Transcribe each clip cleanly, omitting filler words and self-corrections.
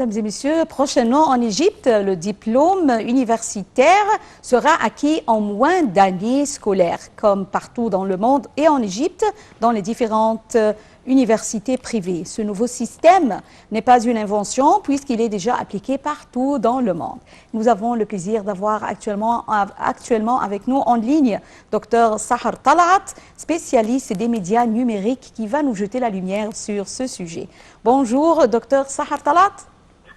Mesdames et messieurs, prochainement en Égypte, le diplôme universitaire sera acquis en moins d'années scolaires, comme partout dans le monde et en Égypte, dans les différentes universités privées. Ce nouveau système n'est pas une invention puisqu'il est déjà appliqué partout dans le monde. Nous avons le plaisir d'avoir actuellement avec nous en ligne Dr Sahar Talat, spécialiste des médias numériques qui va nous jeter la lumière sur ce sujet. Bonjour Dr Sahar Talat.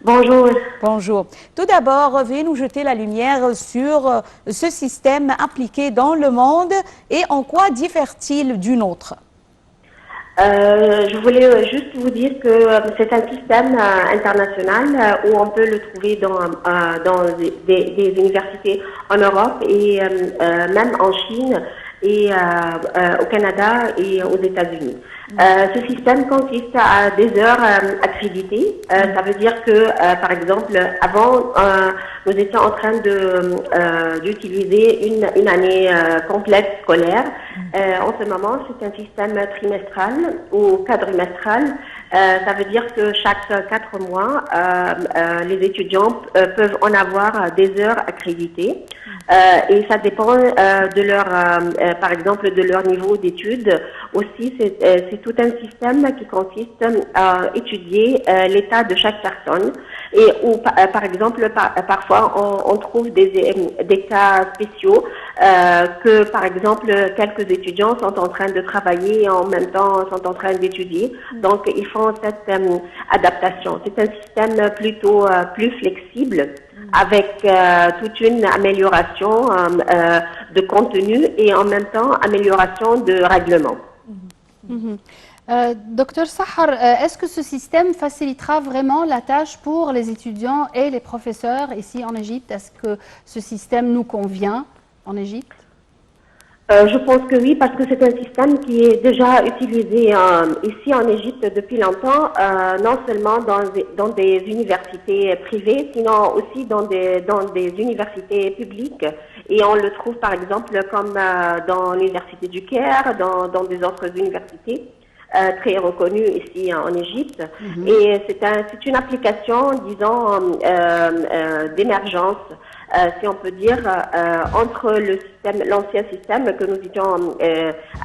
Bonjour. Bonjour. Tout d'abord, veuillez nous jeter la lumière sur ce système appliqué dans le monde et en quoi diffère-t-il d'une autre? Je voulais juste vous dire que c'est un système international où on peut le trouver dans des universités en Europe et même en Chine et au Canada et aux États-Unis. Ce système consiste à des heures accréditées. Ça veut dire que, par exemple, avant, nous étions en train d'utiliser une année complète scolaire. En ce moment, c'est un système trimestral ou quadrimestral. Ça veut dire que chaque 4 mois, les étudiants peuvent en avoir des heures accréditées. Et ça dépend de leur, par exemple, de leur niveau d'études. Aussi, c'est tout un système qui consiste à étudier l'état de chaque personne. Et où, par exemple, parfois, on trouve des cas spéciaux que, par exemple, quelques étudiants sont en train de travailler et en même temps sont en train d'étudier. Donc, ils font cette adaptation. C'est un système plutôt plus flexible avec toute une amélioration de contenu et en même temps amélioration de règlement. Docteur Sahar, est-ce que ce système facilitera vraiment la tâche pour les étudiants et les professeurs ici en Égypte? Est-ce que ce système nous convient en Égypte? Je pense que oui, parce que c'est un système qui est déjà utilisé ici en Égypte depuis longtemps, non seulement dans des universités privées, sinon aussi dans des universités publiques. Et on le trouve par exemple comme dans l'université du Caire, dans des autres universités très reconnues ici en Égypte. Et c'est une application, disons, d'émergence. Si on peut dire, entre l'ancien système que nous étions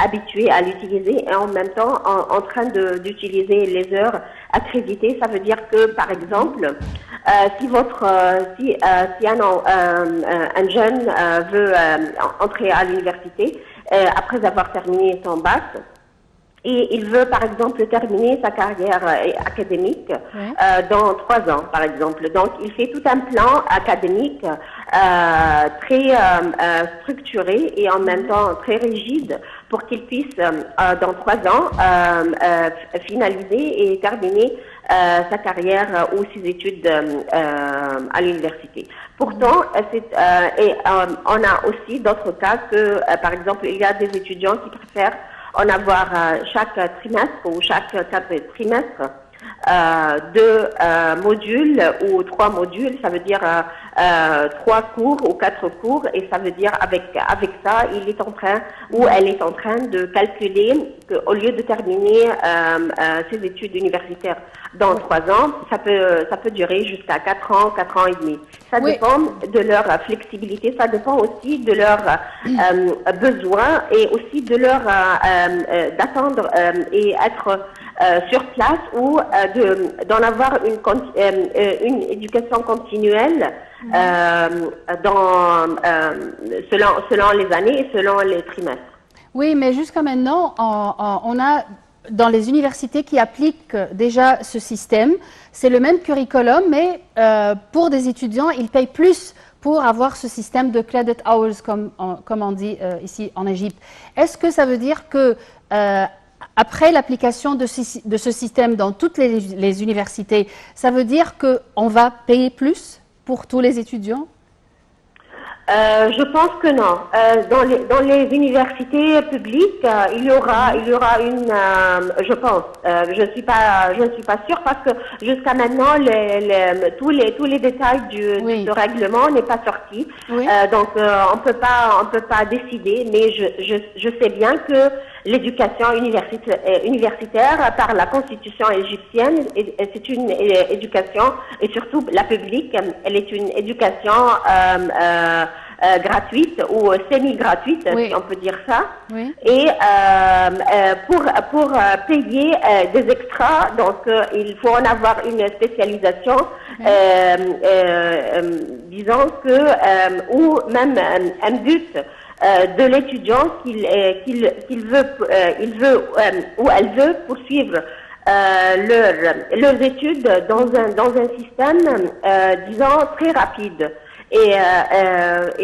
habitués à l'utiliser et en même temps en train d'utiliser les heures accréditées. Ça veut dire que, par exemple, si un jeune veut entrer à l'université après avoir terminé son bac, et il veut, par exemple, terminer sa carrière académique dans 3 ans, par exemple. Donc, il fait tout un plan académique très structuré et en même temps très rigide pour qu'il puisse, dans 3 ans, finaliser et terminer sa carrière ou ses études à l'université. Pourtant, on a aussi d'autres cas que, par exemple, il y a des étudiants qui préfèrent en avoir chaque trimestre ou chaque 4 trimestres 2 modules ou 3 modules, ça veut dire 3 cours ou 4 cours, et ça veut dire avec ça, il est en train ou elle est en train de calculer qu'au lieu de terminer ses études universitaires dans 3 ans, ça peut durer jusqu'à 4 ans, 4 ans et demi. Ça dépend de leur flexibilité, ça dépend aussi de leurs besoins et aussi de leur d'attendre et être sur place ou d'en avoir une éducation continuelle selon les années et selon les trimestres. Oui, mais jusqu'à maintenant, on a dans les universités qui appliquent déjà ce système, c'est le même curriculum, mais pour des étudiants, ils payent plus pour avoir ce système de credit hours, comme on dit ici en Égypte. Est-ce que ça veut dire que après l'application de ce système dans toutes les universités, ça veut dire qu'on va payer plus pour tous les étudiants? Je pense que non. Dans les universités publiques, il y aura une. Je pense. Je ne suis pas sûre parce que jusqu'à maintenant tous les détails du règlement n'est pas sorti. Donc on peut pas décider. Mais je sais bien que l'éducation universitaire par la constitution égyptienne. C'est une éducation, et surtout la publique, elle est une éducation gratuite ou semi-gratuite, Oui. si on peut dire ça. Oui. Et pour payer des extras, donc il faut en avoir une spécialisation, disons que, ou même un but de l'étudiant qu'il veut ou elle veut poursuivre leurs études dans un système, disons, très rapide. Et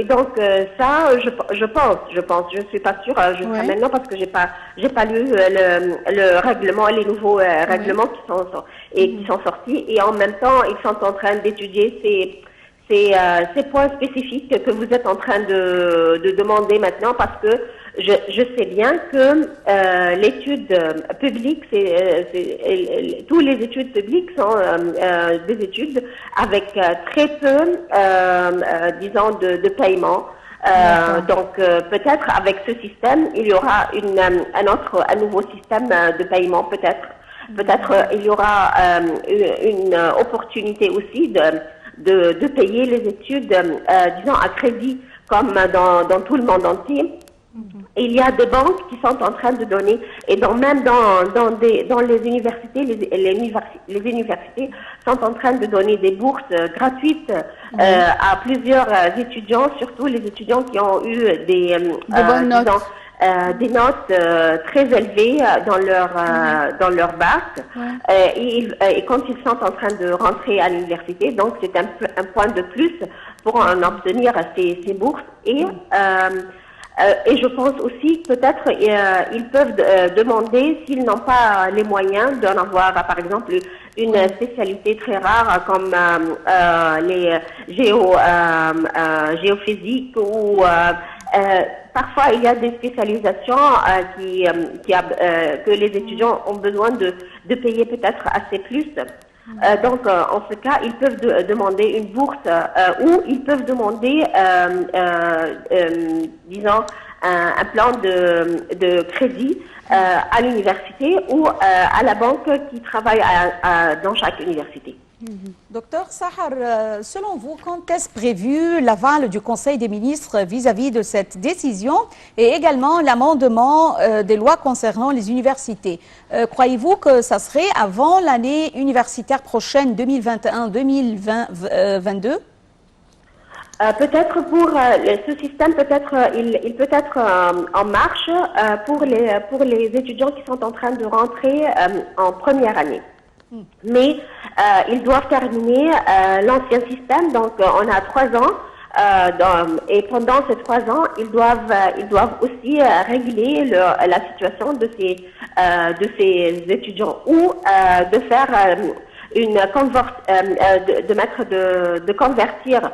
donc ça, je pense, je suis pas sûre jusqu'à Oui. maintenant parce que j'ai pas lu le règlement, les nouveaux règlements qui sont sortis, et en même temps ils sont en train d'étudier ces points spécifiques que vous êtes en train de demander maintenant, parce que je sais bien que l'étude publique, tous les études publiques sont des études avec très peu, disons, de paiement. Donc peut-être avec ce système, il y aura un nouveau système de paiement, peut-être. Peut-être il y aura une opportunité aussi de payer les études, disons, à crédit, comme dans tout le monde entier. Il y a des banques qui sont en train de donner, et même dans les universités, les universités sont en train de donner des bourses gratuites à plusieurs étudiants, surtout les étudiants qui ont eu des bonnes notes. disons, des notes très élevées dans leur bac, et quand ils sont en train de rentrer à l'université, donc c'est un point de plus pour en obtenir ces bourses. Et je pense aussi peut-être ils peuvent demander, s'ils n'ont pas les moyens d'en avoir, par exemple, une spécialité très rare comme les géophysiques, ou parfois il y a des spécialisations que les étudiants ont besoin de payer peut-être assez plus. Donc, en ce cas, ils peuvent demander une bourse, ou ils peuvent demander, disons, un plan de crédit à l'université ou à la banque qui travaille dans chaque université. Docteur Sahar, selon vous, quand est-ce prévu l'aval du Conseil des ministres vis-à-vis de cette décision et également l'amendement des lois concernant les universités? Croyez-vous que ça serait avant l'année universitaire prochaine 2021-2022? Peut-être pour ce système, peut-être il peut être en marche pour les étudiants qui sont en train de rentrer en première année. Mais ils doivent terminer l'ancien système, donc on a 3 ans, et pendant ces 3 ans, ils doivent aussi régler la situation de ces étudiants, ou de faire de convertir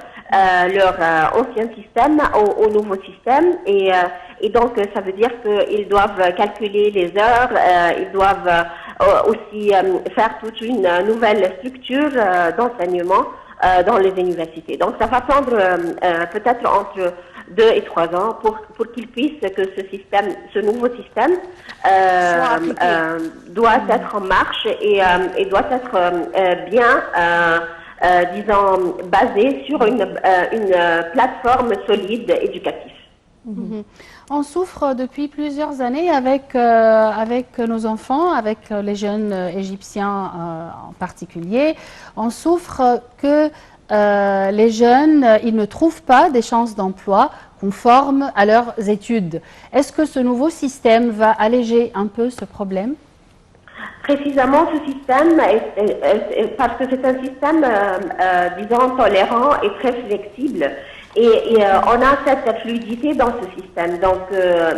leur ancien système au nouveau système, et donc ça veut dire qu'ils doivent calculer les heures, ils doivent aussi faire toute une nouvelle structure d'enseignement dans les universités. Donc ça va prendre peut-être entre 2 et 3 ans pour qu'ils puissent, que ce nouveau système doit être en marche et doit être bien, disons, basé sur une plateforme solide éducative. On souffre depuis plusieurs années avec nos enfants, avec les jeunes égyptiens en particulier. On souffre que les jeunes, ils ne trouvent pas des chances d'emploi conformes à leurs études. Est-ce que ce nouveau système va alléger un peu ce problème? Précisément, ce système, parce que c'est un système, disons, tolérant et très flexible. Et on a cette fluidité dans ce système. Donc,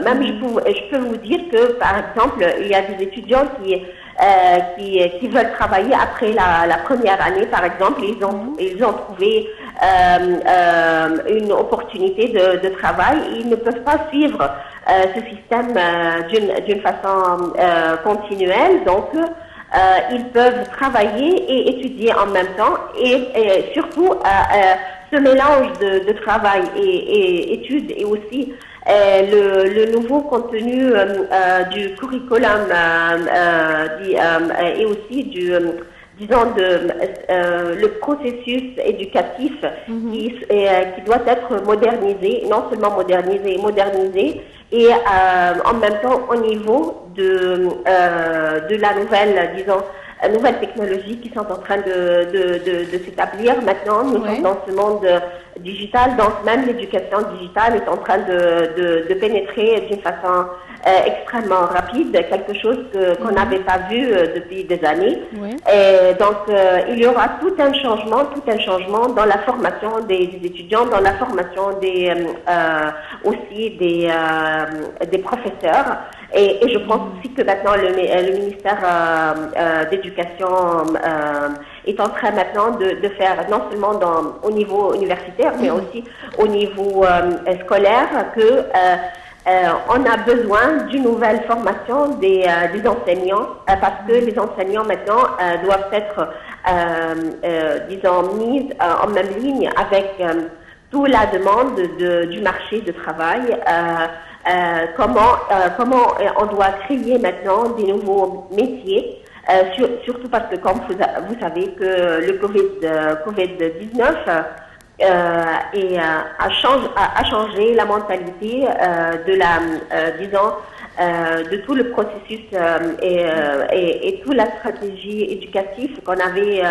même je peux vous dire que, par exemple, il y a des étudiants qui veulent travailler après la première année, par exemple. Ils ont trouvé une opportunité de travail. Ils ne peuvent pas suivre ce système d'une façon continuelle. Donc, ils peuvent travailler et étudier en même temps, et surtout ce mélange de travail et études, et aussi le nouveau contenu du curriculum et aussi disons, le processus éducatif qui doit être modernisé, non seulement modernisé, et en même temps au niveau de la nouvelle technologie qui sont en train de s'établir maintenant. Nous sommes dans ce monde digital, donc même l'éducation digitale est en train de pénétrer d'une façon extrêmement rapide, quelque chose qu'on n'avait pas vu depuis des années. Oui. Et donc, il y aura tout un changement dans la formation des étudiants, dans la formation aussi des professeurs. Et je pense aussi que maintenant le ministère d'éducation est en train maintenant de faire, non seulement au niveau universitaire, mais aussi au niveau scolaire, que on a besoin d'une nouvelle formation des enseignants, parce que les enseignants maintenant doivent être, disons, mis en même ligne avec toute la demande du marché de travail. Comment on doit créer maintenant des nouveaux métiers, surtout parce que, comme vous savez, que le Covid-19 a changé la mentalité de tout le processus et toute la stratégie éducative qu'on avait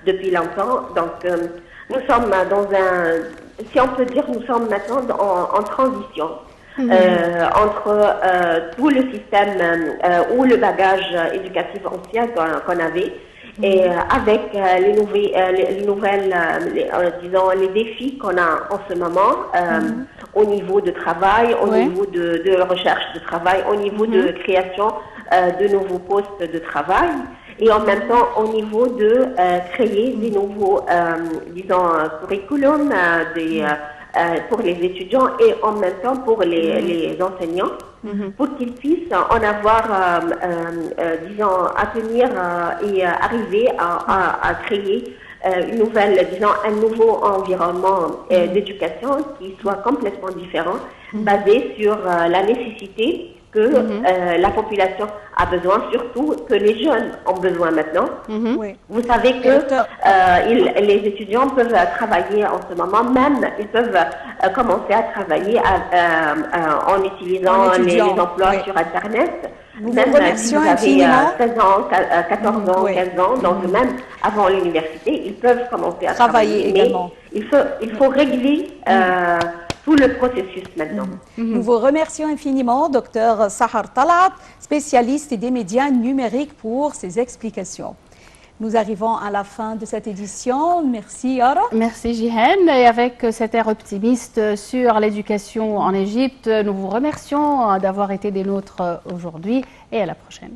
depuis longtemps. Donc, nous sommes si on peut dire, nous sommes maintenant en transition. Entre tout le système ou le bagage éducatif ancien qu'on avait et avec les défis qu'on a en ce moment au niveau de travail, au niveau de recherche de travail, au niveau de création de nouveaux postes de travail, et en même temps au niveau de créer des nouveaux, curriculums, pour les étudiants et en même temps pour les enseignants, pour qu'ils puissent en avoir, à tenir et arriver à créer un nouveau environnement d'éducation qui soit complètement différent, basé sur la nécessité que la population a besoin, surtout que les jeunes ont besoin maintenant. Oui. Vous savez que les étudiants peuvent travailler en ce moment, même ils peuvent commencer à travailler en utilisant les emplois sur Internet. Nous Même vous remercions si vous avez infiniment. 16 ans, 14 ans, 15 ans, donc même avant l'université, ils peuvent commencer à travailler. également. Mais il faut régler tout le processus maintenant. Nous vous remercions infiniment, Dr Sahar Talat, spécialiste des médias numériques, pour ces explications. Nous arrivons à la fin de cette édition. Merci, Yara. Merci, Jihen. Et avec cet air optimiste sur l'éducation en Égypte, nous vous remercions d'avoir été des nôtres aujourd'hui et à la prochaine.